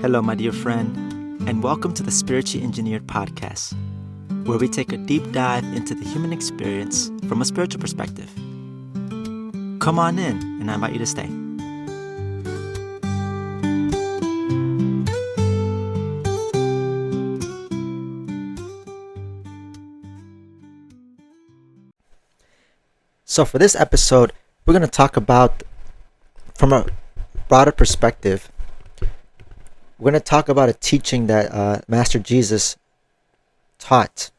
Hello, my dear friend, and welcome to the Spiritually Engineered Podcast, where we take a deep dive into the human experience from a spiritual perspective. Come on in, and I invite you to stay. So for this episode, we're going to talk about, from a broader perspective, we're going to talk about a teaching that Master Jesus taught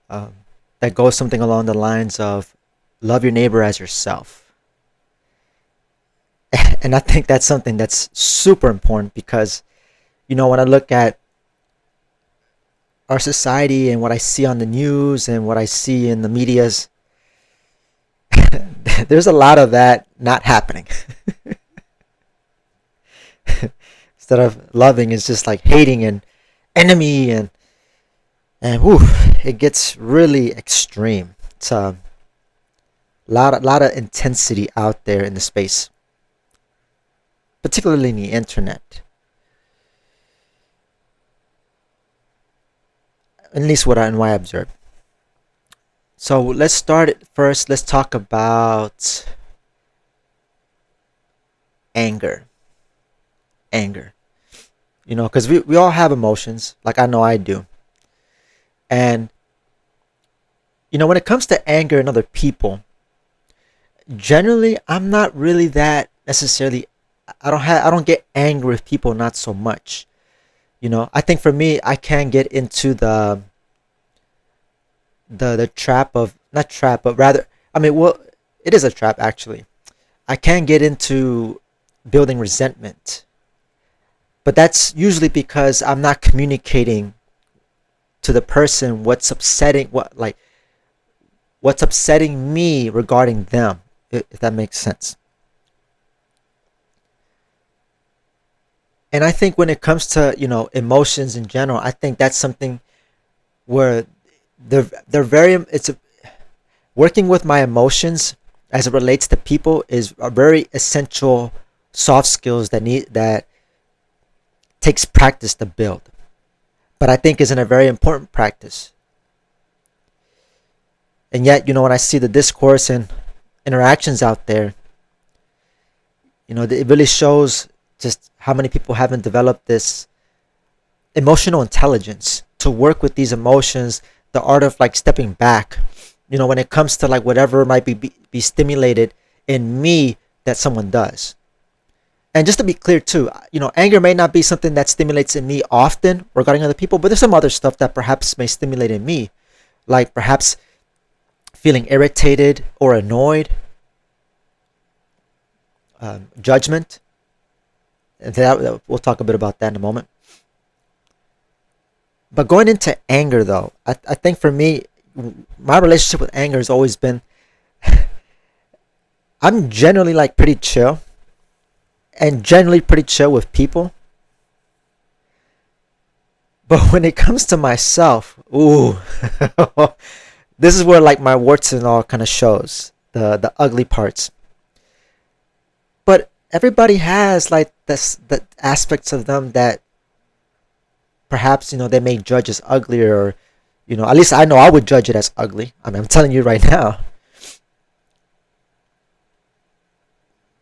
that goes something along the lines of love your neighbor as yourself. And I think that's something that's super important because, when I look at our society and what I see on the news and what I see in the medias, there's a lot of that not happening. Instead of loving, it's just like hating and enemy and whew, it gets really extreme. It's a lot of intensity out there in the space, particularly in the internet. At least what I observe. So let's start it first. Let's talk about anger. Because we all have emotions, like I know I do. And, when it comes to anger in other people, generally, I'm not really that necessarily, I don't get angry with people, not so much. I think for me, I can get into the trap of, not trap, but rather, it is a trap actually. I can get into building resentment. But that's usually because I'm not communicating to the person what's upsetting me regarding them, if that makes sense. And I think when it comes to, emotions in general, I think that's something where working with my emotions as it relates to people is a very essential soft skills that takes practice to build, but I think isn't a very important practice. And yet, when I see the discourse and interactions out there, it really shows just how many people haven't developed this emotional intelligence to work with these emotions, the art of stepping back, when it comes to whatever might be stimulated in me that someone does. And just to be clear too, anger may not be something that stimulates in me often regarding other people, but there's some other stuff that perhaps may stimulate in me, like perhaps feeling irritated or annoyed, judgment. And we'll talk a bit about that in a moment. But going into anger though, I think for me, my relationship with anger has always been, I'm generally pretty chill. And generally pretty chill with people. But when it comes to myself, ooh, this is where my warts and all kind of shows, the ugly parts. But everybody has the aspects of them that perhaps, they may judge as ugly, or, at least I know I would judge it as ugly. I'm telling you right now.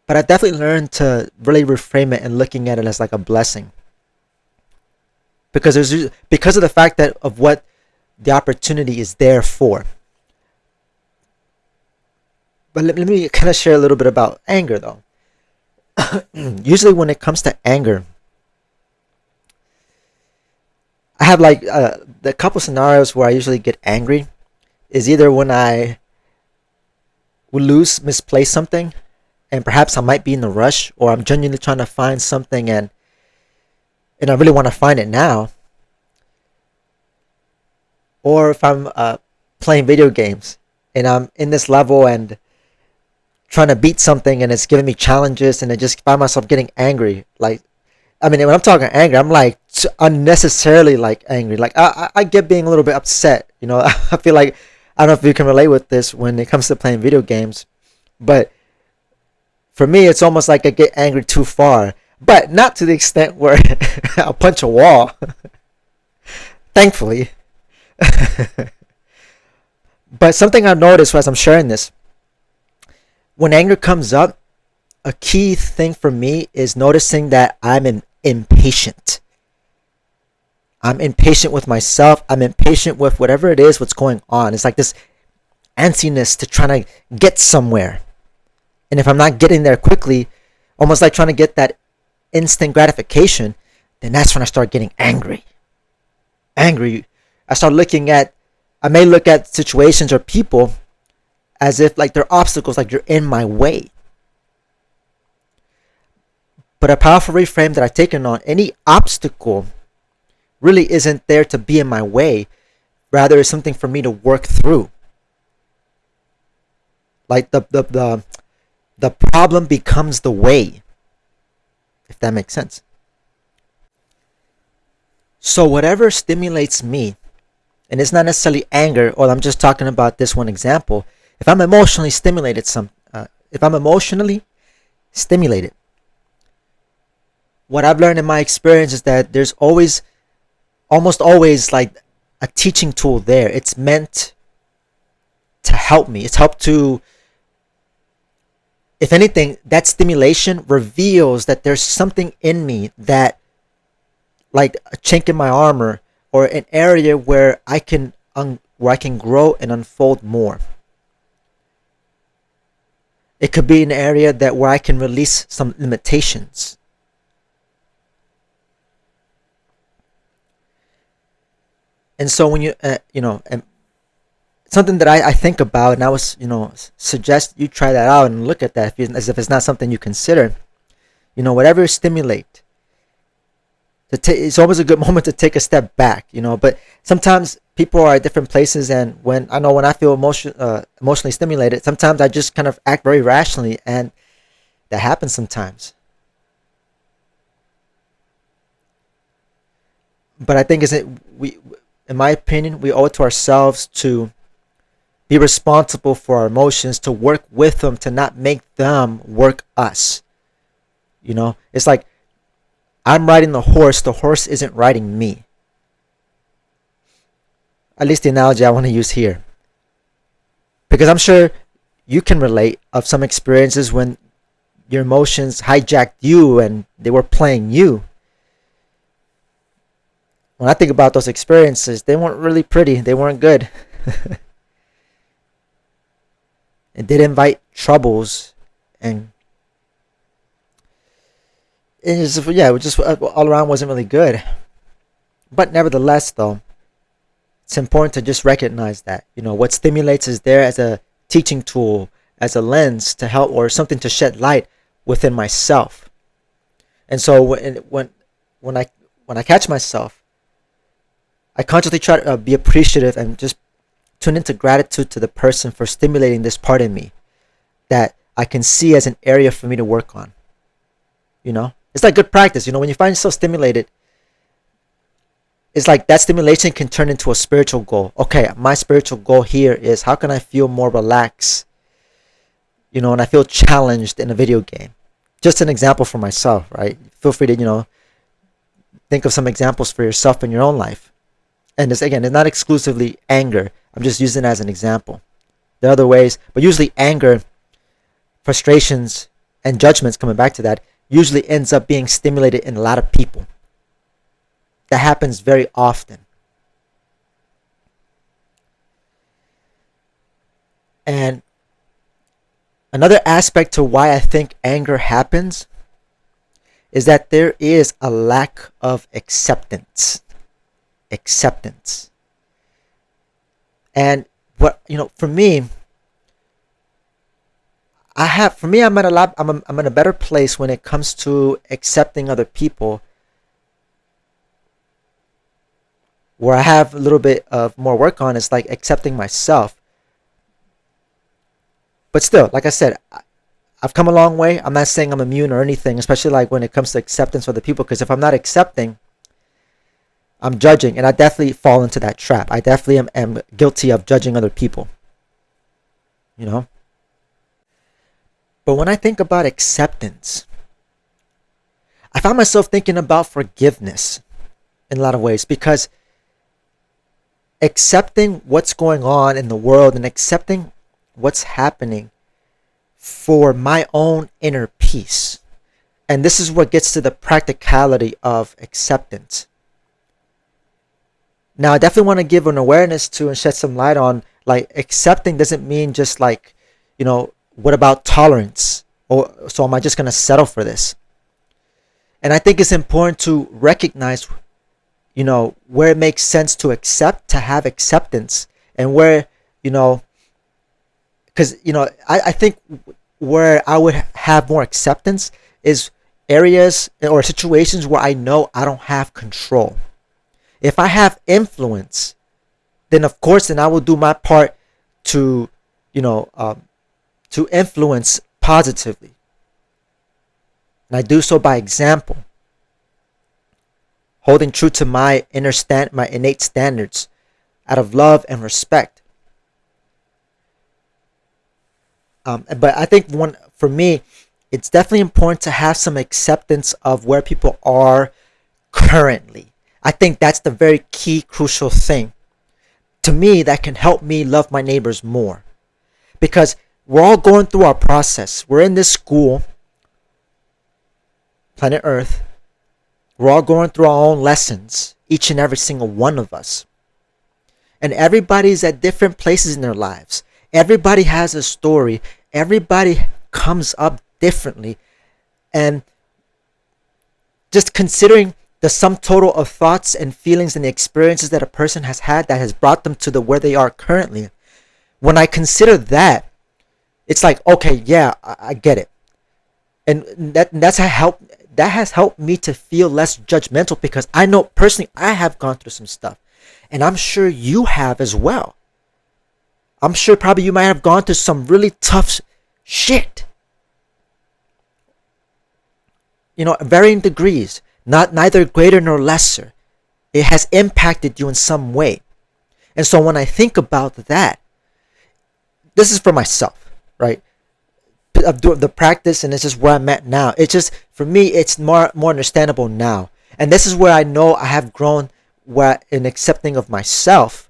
But I definitely learned to really reframe it and looking at it as a blessing. Because of the fact that of what the opportunity is there for. But let me kind of share a little bit about anger though. Usually when it comes to anger, I have the couple scenarios where I usually get angry is either when I would misplace something, and perhaps I might be in a rush, or I'm genuinely trying to find something and I really want to find it now. Or if I'm playing video games and I'm in this level and trying to beat something and it's giving me challenges and I just find myself getting angry. When I'm talking angry, I'm unnecessarily angry. I get being a little bit upset. I feel I don't know if you can relate with this when it comes to playing video games, but for me, it's almost like I get angry too far. but not to the extent where I'll punch a wall. Thankfully. But something I've noticed as I'm sharing this, when anger comes up, a key thing for me is noticing that impatient. I'm impatient with myself. I'm impatient with whatever it is what's going on. It's like this antsiness to trying to get somewhere. And if I'm not getting there quickly, almost like trying to get that instant gratification, then that's when I start getting angry. Angry. I may look at situations or people as if like they're obstacles, like you're in my way. But a powerful reframe that I've taken on, any obstacle really isn't there to be in my way. Rather, it's something for me to work through. Like the problem becomes the way, if that makes sense. So whatever stimulates me, and it's not necessarily anger, or I'm just talking about this one example. If I'm emotionally stimulated, what I've learned in my experience is that there's almost always like a teaching tool there. It's meant to help me. It's helped to, if anything, that stimulation reveals that there's something in me that, like a chink in my armor, or an area where I can grow and unfold more. It could be an area where I can release some limitations. And so when and something that I think about, and I was, suggest you try that out and look at that as if it's not something you consider. Whatever stimulate. It's always a good moment to take a step back, But sometimes people are at different places, and when I feel emotionally stimulated, sometimes I just kind of act very rationally, and that happens sometimes. But I think in my opinion, we owe it to ourselves to be responsible for our emotions, to work with them, to not make them work us. It's like I'm riding the horse isn't riding me. At least the analogy I want to use here. Because I'm sure you can relate of some experiences when your emotions hijacked you and they were playing you. When I think about those experiences, they weren't really pretty. They weren't good. It did invite troubles, and it just all around wasn't really good. But nevertheless, though, it's important to just recognize that what stimulates is there as a teaching tool, as a lens to help, or something to shed light within myself. And so when I catch myself, I consciously try to be appreciative and just tune into gratitude to the person for stimulating this part in me that I can see as an area for me to work on. It's like good practice. When you find yourself stimulated, it's like that stimulation can turn into a spiritual goal. Okay, my spiritual goal here is how can I feel more relaxed, and I feel challenged in a video game. Just an example for myself, right? Feel free to, think of some examples for yourself in your own life. And this, again, it's not exclusively anger. I'm just using it as an example. There are other ways, but usually anger, frustrations, and judgments, coming back to that, usually ends up being stimulated in a lot of people. That happens very often. And another aspect to why I think anger happens is that there is a lack of acceptance. And for me, I'm in a better place when it comes to accepting other people, where I have a little bit of more work on is like accepting myself. But still, like I said, I've come a long way. I'm not saying I'm immune or anything, especially like when it comes to acceptance of the people, because if I'm not accepting, I'm judging, and I definitely fall into that trap. I definitely am guilty of judging other people. But when I think about acceptance, I found myself thinking about forgiveness in a lot of ways, because accepting what's going on in the world and accepting what's happening for my own inner peace. And this is what gets to the practicality of acceptance. Now, I definitely want to give an awareness to and shed some light on, like, accepting doesn't mean just like, what about tolerance? Or so am I just going to settle for this? And I think it's important to recognize, where it makes sense to accept, to have acceptance, and where, because, I think where I would have more acceptance is areas or situations where I know I don't have control. If I have influence, then of course, then I will do my part to, to influence positively. And I do so by example, holding true to my my innate standards out of love and respect. But I think for me, it's definitely important to have some acceptance of where people are currently. I think that's the very key, crucial thing. To me, that can help me love my neighbors more. Because we're all going through our process. We're in this school, planet Earth. We're all going through our own lessons, each and every single one of us. And everybody's at different places in their lives. Everybody has a story. Everybody comes up differently. And just considering the sum total of thoughts and feelings and the experiences that a person has had that has brought them to where they are currently. When I consider that, it's like, okay, yeah, I get it. And that has helped me to feel less judgmental, because I know personally I have gone through some stuff. And I'm sure you have as well. I'm sure probably you might have gone through some really tough shit. Varying degrees. Neither greater nor lesser. It has impacted you in some way. And so when I think about that, this is for myself, right? Of the practice, and this is where I'm at now. It's just, for me, it's more understandable now. And this is where I know I have grown in accepting of myself,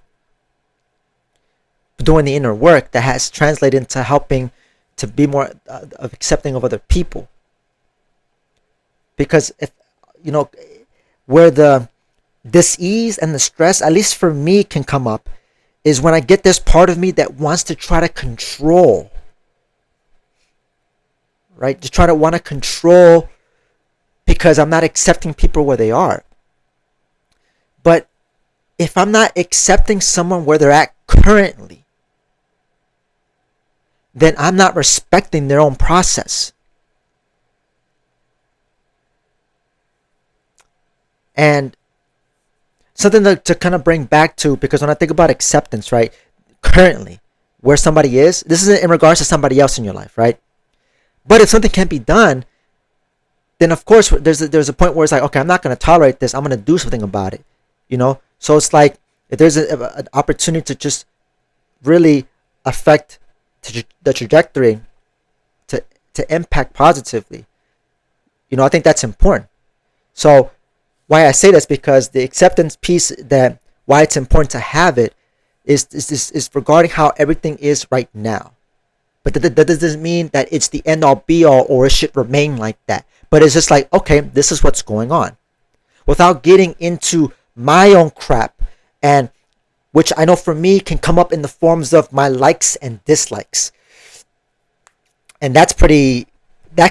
doing the inner work that has translated into helping to be more accepting of other people. Because if where the dis-ease and the stress, at least for me, can come up, is when I get this part of me that wants to try to control, right? To try to want to control because I'm not accepting people where they are. But if I'm not accepting someone where they're at currently, then I'm not respecting their own process. And something to kind of bring back to, because when I think about acceptance, right, currently, where somebody is, this isn't in regards to somebody else in your life, right? But if something can't be done, then of course there's a point where it's like, okay, I'm not going to tolerate this. I'm going to do something about it, So it's like, if there's an opportunity to just really affect the trajectory, to impact positively, I think that's important. So why I say this, because the acceptance piece, that why it's important to have it, is regarding how everything is right now. But that doesn't mean that it's the end all be all, or it should remain like that. But it's just like, okay, this is what's going on, without getting into my own crap, and which I know for me can come up in the forms of my likes and dislikes. And that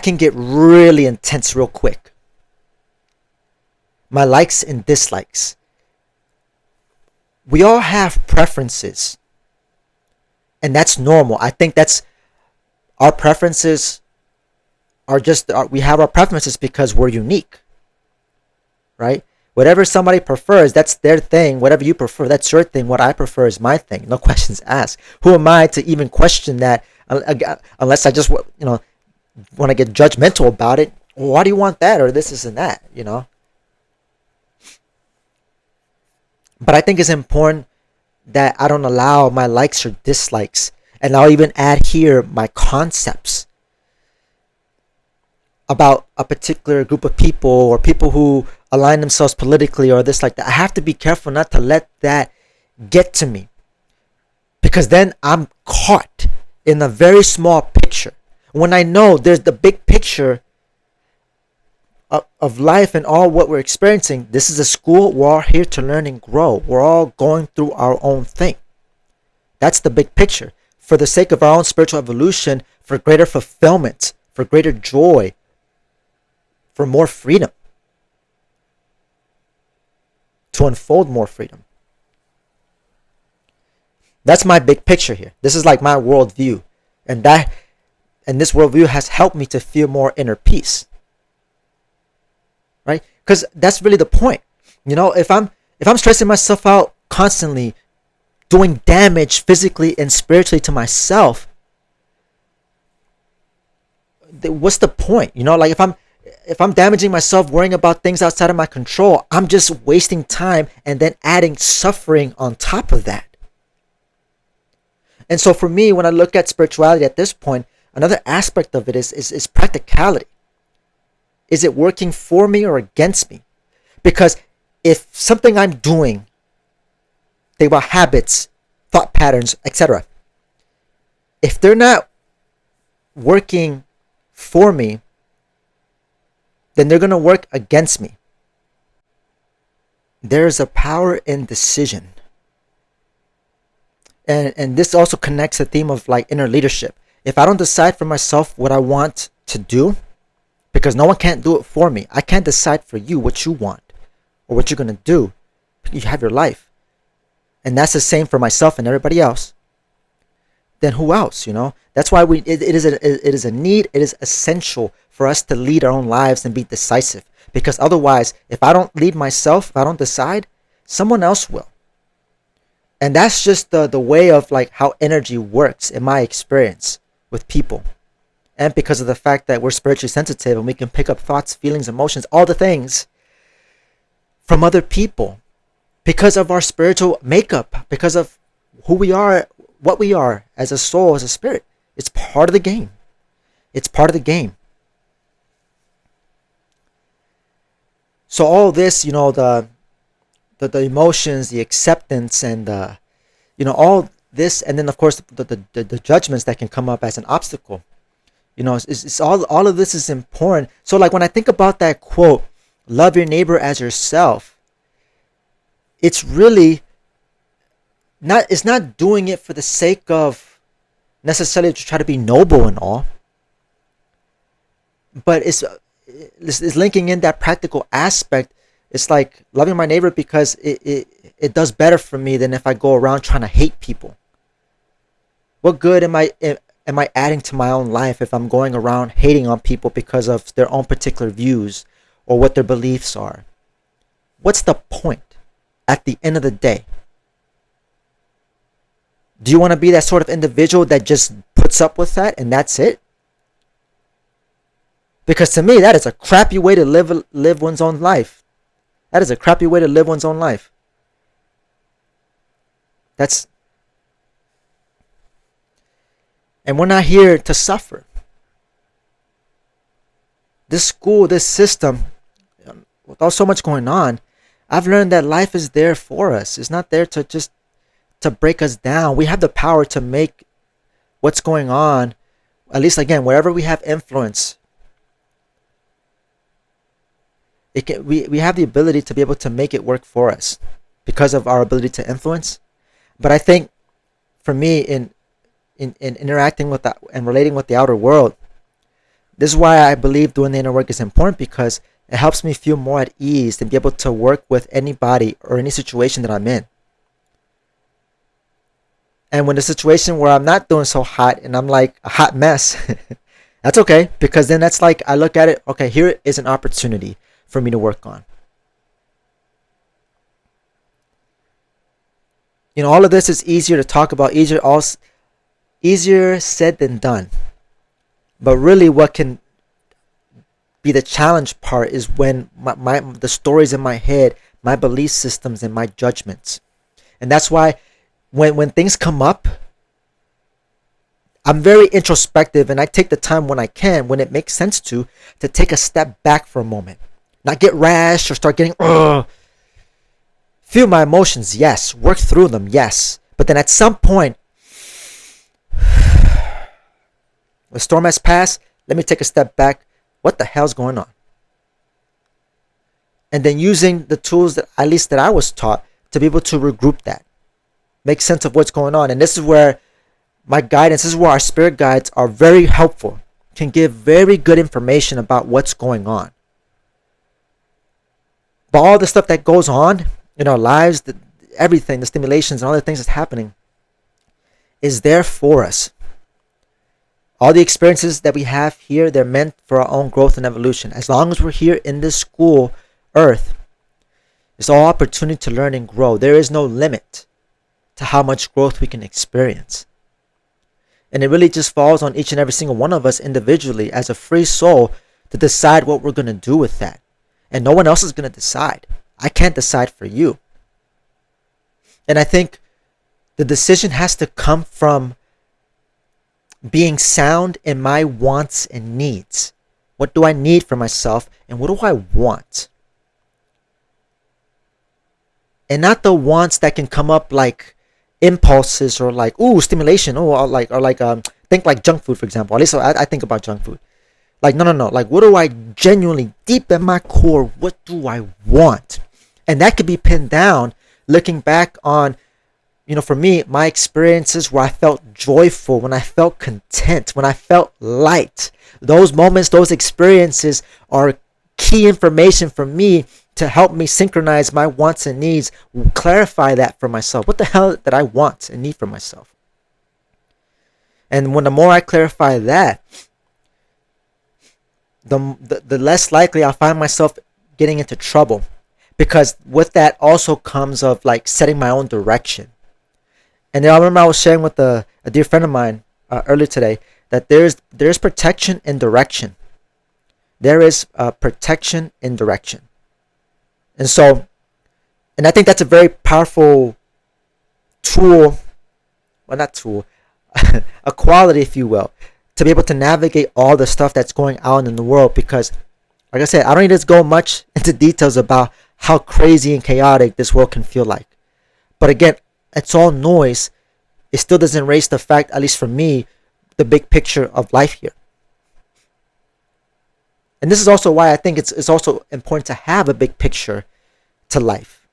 can get really intense real quick. My likes and dislikes. We all have preferences. And that's normal. I think that's, our preferences are just, we have our preferences because we're unique. Right? Whatever somebody prefers, that's their thing. Whatever you prefer, that's your thing. What I prefer is my thing. No questions asked. Who am I to even question that, unless I just, want to get judgmental about it? Why do you want that, or this and that, But I think it's important that I don't allow my likes or dislikes, and I'll even add here my concepts, about a particular group of people or people who align themselves politically or this like that. I have to be careful not to let that get to me, because then I'm caught in a very small picture. When I know there's the big picture of life and all what we're experiencing, this is a school. We're all here to learn and grow. We're all going through our own thing. That's the big picture. For the sake of our own spiritual evolution, for greater fulfillment, for greater joy, for more freedom, to unfold more freedom. That's my big picture here. This is like my worldview. And this worldview has helped me to feel more inner peace. Right? Because that's really the point. If I'm stressing myself out constantly, doing damage physically and spiritually to myself, what's the point? Like if I'm damaging myself, worrying about things outside of my control, I'm just wasting time and then adding suffering on top of that. And so for me, when I look at spirituality at this point, another aspect of it is practicality. Is it working for me or against me? Because if something I'm doing, think about habits, thought patterns, etc., if they're not working for me, then they're going to work against me. There's a power in decision. And this also connects the theme of like inner leadership. If I don't decide for myself what I want to do, because no one can't do it for me. I can't decide for you what you want or what you're going to do. You have your life. And that's the same for myself and everybody else. Then who else, That's why it is a need, it is essential for us to lead our own lives and be decisive. Because otherwise, if I don't lead myself, if I don't decide, someone else will. And that's just the way of like how energy works in my experience with people. And because of the fact that we're spiritually sensitive and we can pick up thoughts, feelings, emotions, all the things from other people. Because of our spiritual makeup, because of who we are, what we are as a soul, as a spirit. It's part of the game. It's part of the game. So all this, the emotions, the acceptance, and all this, and then of course the judgments that can come up as an obstacle. It's all of this is important. So like when I think about that quote, love your neighbor as yourself, it's really it's not doing it for the sake of necessarily to try to be noble and all, but it's linking in that practical aspect. It's like loving my neighbor because it does better for me than if I go around trying to hate people. What good am I adding to my own life if I'm going around hating on people because of their own particular views or what their beliefs are? What's the point at the end of the day? Do you want to be that sort of individual that just puts up with that and that's it? Because to me, that is a crappy way to live one's own life. That is a crappy way to live one's own life. And we're not here to suffer. This school, this system, with so much going on, I've learned that life is there for us. It's not there to break us down. We have the power to make what's going on, at least again, wherever we have influence. We have the ability to be able to make it work for us because of our ability to influence. But I think for me, in interacting with that and relating with the outer world, this is why I believe doing the inner work is important, because it helps me feel more at ease to be able to work with anybody or any situation that I'm in. And when the situation where I'm not doing so hot and I'm like a hot mess, that's okay, because then that's like I look at it, okay, here is an opportunity for me to work on. All of this is easier to talk about, easier said than done. But really what can be the challenge part is when the stories in my head, my belief systems, and my judgments. And that's why when things come up, I'm very introspective, and I take the time when I can, when it makes sense to take a step back for a moment. Not get rash or start getting, ugh. Feel my emotions, yes. Work through them, yes. But then at some point, the storm has passed. Let me take a step back. What the hell's going on? And then using the tools that at least that I was taught to be able to regroup that, make sense of what's going on. And this is where my guidance, this is where our spirit guides are very helpful, can give very good information about what's going on. But all the stuff that goes on in our lives, everything, the stimulations and all the things that's happening, is there for us. All the experiences that we have here, they're meant for our own growth and evolution. As long as we're here in this school, Earth, it's all opportunity to learn and grow. There is no limit to how much growth we can experience. And it really just falls on each and every single one of us individually as a free soul to decide what we're going to do with that. And no one else is going to decide. I can't decide for you. And I think the decision has to come from being sound in my wants and needs. What do I need for myself, and what do I want? And not the wants that can come up like impulses or like, ooh, stimulation, think like junk food, for example. At least I think about junk food. Like, no. Like, what do I genuinely, deep in my core, what do I want? And that could be pinned down looking back on, for me, my experiences where I felt joyful, when I felt content, when I felt light. Those moments, those experiences are key information for me to help me synchronize my wants and needs, clarify that for myself. What the hell that I want and need for myself? And when the more I clarify that, the less likely I'll find myself getting into trouble. Because with that also comes of like setting my own direction. And I remember I was sharing with a dear friend of mine earlier today that there's protection in direction. There is protection in direction. And I think that's a very powerful tool, well, not tool, a quality, if you will, to be able to navigate all the stuff that's going on in the world. Because, like I said, I don't need to go much into details about how crazy and chaotic this world can feel like. But again, it's all noise. It still doesn't erase the fact, at least for me, the big picture of life here. And this is also why I think it's also important to have a big picture to life.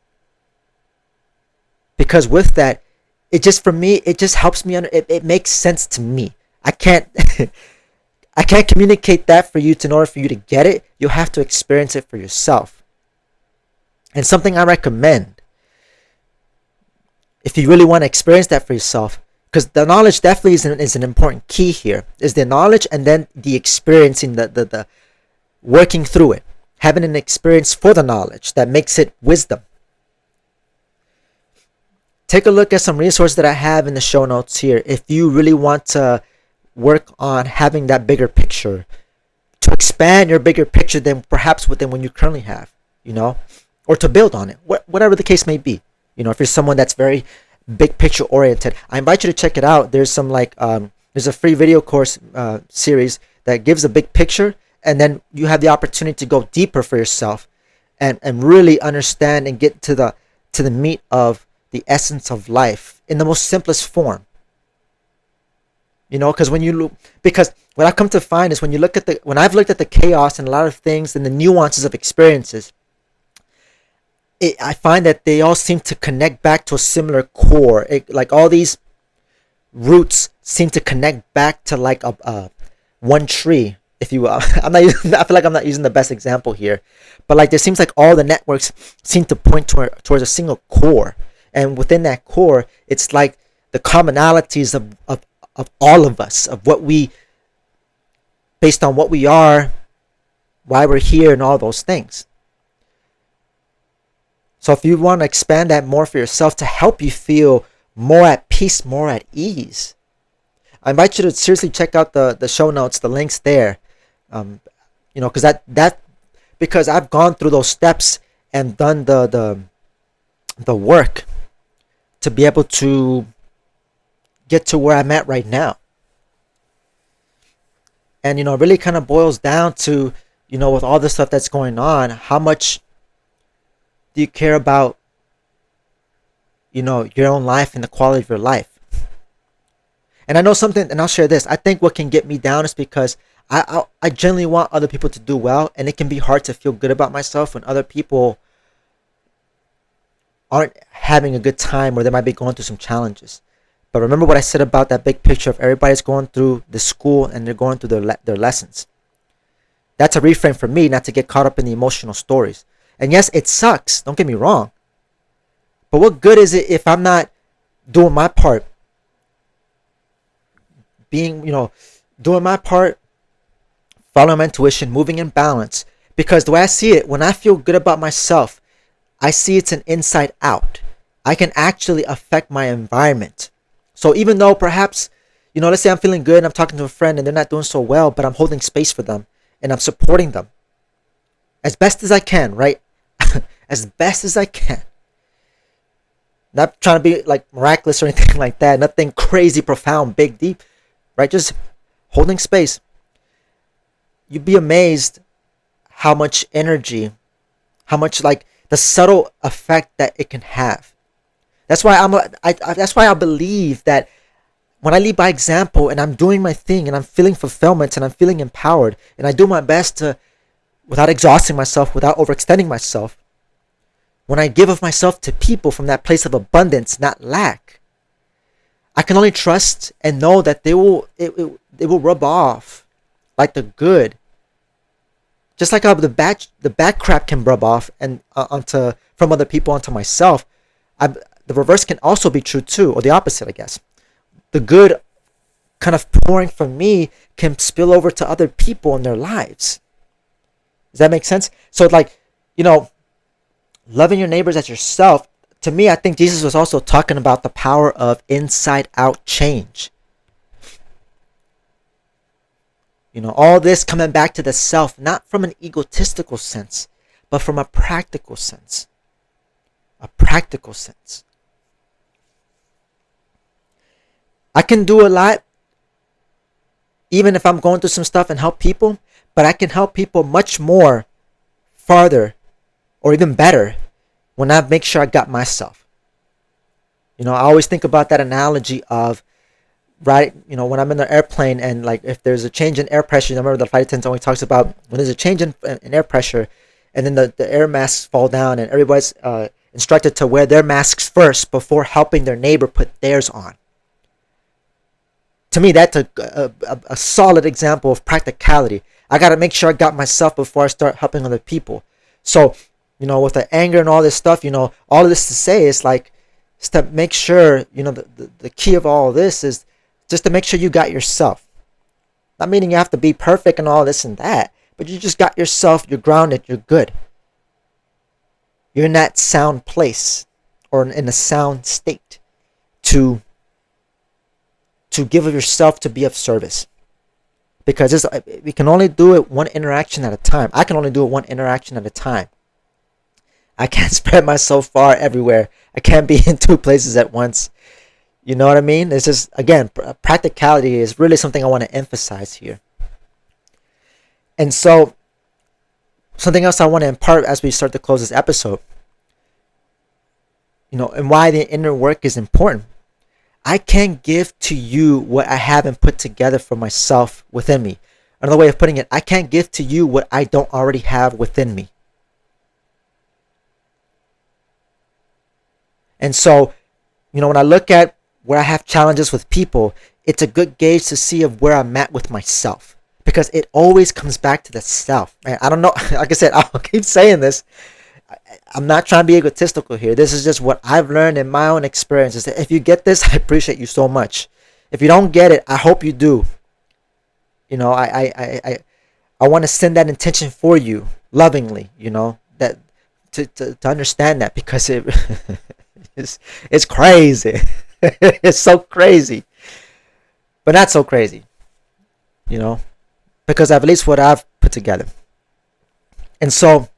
Because with that, it just, for me, it just helps me, it makes sense to me. I can't I can't communicate that for you in order for you to get it. You'll have to experience it for yourself. And something I recommend, if you really want to experience that for yourself, because the knowledge definitely is an important key here, is the knowledge and then the experiencing, the working through it, having an experience for the knowledge that makes it wisdom. Take a look at some resources that I have in the show notes here if you really want to work on having that bigger picture, to expand your bigger picture than perhaps within what you currently have, or to build on it, whatever the case may be. If you're someone that's very big picture oriented, I invite you to check it out. There's some there's a free video course series that gives a big picture, and then you have the opportunity to go deeper for yourself and really understand and get to the meat of the essence of life in the most simplest form. Because because what I've come to find is when I've looked at the chaos and a lot of things and the nuances of experiences, I find that they all seem to connect back to a similar core. Like all these roots seem to connect back to like a one tree, if you will. I feel like I'm not using the best example here, but like there seems like all the networks seem to point towards a single core, and within that core, it's like the commonalities of all of us, of what we, based on what we are, why we're here, and all those things. So if you want to expand that more for yourself to help you feel more at peace, more at ease, I invite you to seriously check out the show notes, the links there. Because I've gone through those steps and done the work to be able to get to where I'm at right now. And it really kind of boils down to, with all the stuff that's going on, how much do you care about, your own life and the quality of your life? And I know something, and I'll share this. I think what can get me down is because I genuinely want other people to do well, and it can be hard to feel good about myself when other people aren't having a good time or they might be going through some challenges. But remember what I said about that big picture of everybody's going through the school and they're going through their lessons. That's a reframe for me, not to get caught up in the emotional stories. And yes, it sucks. Don't get me wrong. But what good is it if I'm not doing my part? Doing my part, following my intuition, moving in balance. Because the way I see it, when I feel good about myself, I see it's an inside out. I can actually affect my environment. So even though perhaps, let's say I'm feeling good and I'm talking to a friend and they're not doing so well, but I'm holding space for them and I'm supporting them as best as I can, right? As best as I can. Not trying to be like miraculous or anything like that. Nothing crazy, profound, big, deep, right? Just holding space. You'd be amazed how much energy, how much like the subtle effect that it can have. That's why that's why I believe that when I lead by example and I'm doing my thing and I'm feeling fulfillment and I'm feeling empowered and I do my best to, without exhausting myself, without overextending myself, when I give of myself to people from that place of abundance, not lack, I can only trust and know that they will rub off like the good. Just like how the bad crap can rub off and from other people onto myself, the reverse can also be true too, or the opposite, I guess. The good kind of pouring from me can spill over to other people in their lives. Does that make sense? So like, loving your neighbors as yourself, to me, I think Jesus was also talking about the power of inside out change. All this coming back to the self, not from an egotistical sense, but from a practical sense. A practical sense. I can do a lot, even if I'm going through some stuff and help people, but I can help people much more farther or even better when I make sure I got myself. I always think about that analogy of, right, when I'm in the airplane and like if there's a change in air pressure, I remember the flight attendant always talks about when there's a change in air pressure and then the air masks fall down and everybody's instructed to wear their masks first before helping their neighbor put theirs on. To me, that's a solid example of practicality. I got to make sure I got myself before I start helping other people. So, with the anger and all this stuff, all of this to say is like, to make sure, the key of all of this is just to make sure you got yourself. Not meaning you have to be perfect and all this and that, but you just got yourself, you're grounded, you're good. You're in that sound place or in a sound state to give of yourself to be of service. Because we can only do it one interaction at a time. I can only do it one interaction at a time. I can't spread myself far everywhere. I can't be in two places at once. You know what I mean? It's just, again, practicality is really something I want to emphasize here. And so, something else I want to impart as we start to close this episode, and why the inner work is important. I can't give to you what I haven't put together for myself within me. Another way of putting it, I can't give to you what I don't already have within me. And so, when I look at where I have challenges with people, it's a good gauge to see of where I'm at with myself. Because it always comes back to the self. Man, I don't know. Like I said, I'll keep saying this. I'm not trying to be egotistical here. This is just what I've learned in my own experiences. If you get this, I appreciate you so much. If you don't get it, I hope you do. I want to send that intention for you lovingly, that to understand that, because it's crazy. It's so crazy. But not so crazy. Because at least what I've put together. And so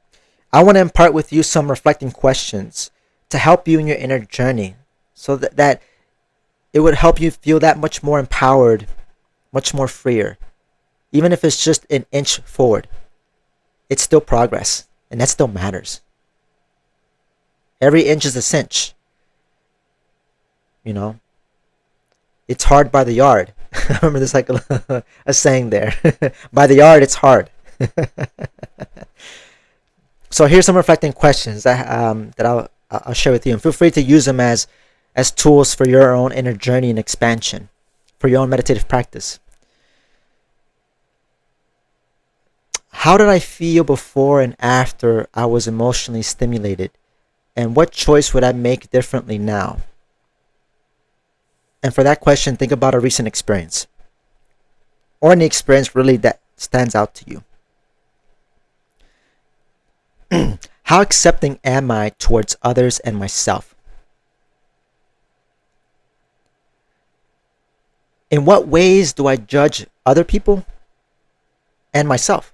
I want to impart with you some reflecting questions to help you in your inner journey, so that it would help you feel that much more empowered, much more freer. Even if it's just an inch forward, it's still progress. And that still matters. Every inch is a cinch. You know, it's hard by the yard. I remember there's like a saying there. By the yard, it's hard. So here's some reflecting questions that I'll share with you, and feel free to use them as tools for your own inner journey and expansion, for your own meditative practice. How did I feel before and after I was emotionally stimulated? And what choice would I make differently now? And for that question, think about a recent experience, or any experience really that stands out to you. How accepting am I towards others and myself? In what ways do I judge other people and myself?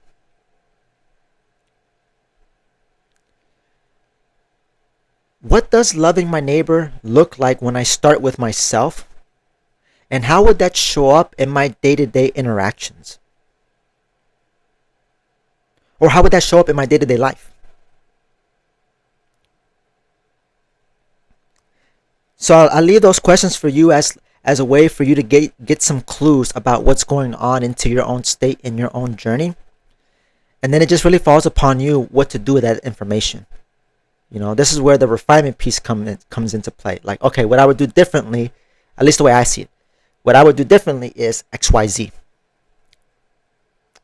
What does loving my neighbor look like when I start with myself? And how would that show up in my day-to-day interactions? Or how would that show up in my day-to-day life? So I'll leave those questions for you as a way for you to get some clues about what's going on into your own state in your own journey. And then it just really falls upon you what to do with that information. This is where the refinement piece comes into play. Like, okay, what I would do differently, at least the way I see it, what I would do differently is XYZ.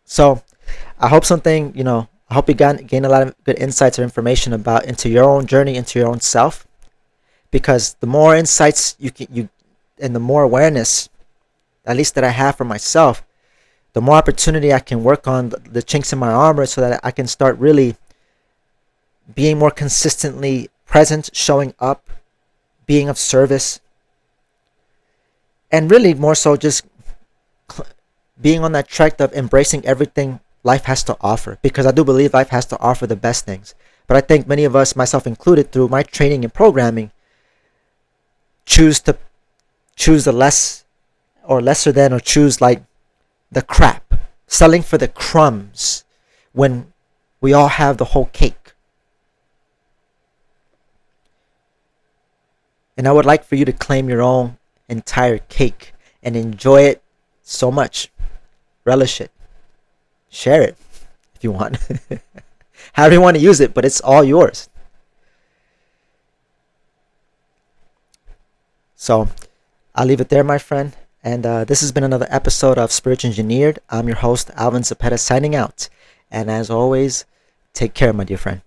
So I hope I hope you gain a lot of good insights or information into your own journey, into your own self. Because the more insights and the more awareness, at least that I have for myself, the more opportunity I can work on the chinks in my armor, so that I can start really being more consistently present, showing up, being of service, and really more so just being on that track of embracing everything life has to offer. Because I do believe life has to offer the best things. But I think many of us, myself included, through my training and programming, choose the less or lesser than, or choose like the crap, selling for the crumbs when we all have the whole cake. And I would like for you to claim your own entire cake and enjoy it so much. Relish it. Share it if you want. However you want to use it, but it's all yours. So I'll leave it there, my friend. And this has been another episode of Spiritual Engineered. I'm your host, Alvin Cepeda, signing out. And as always, take care, my dear friend.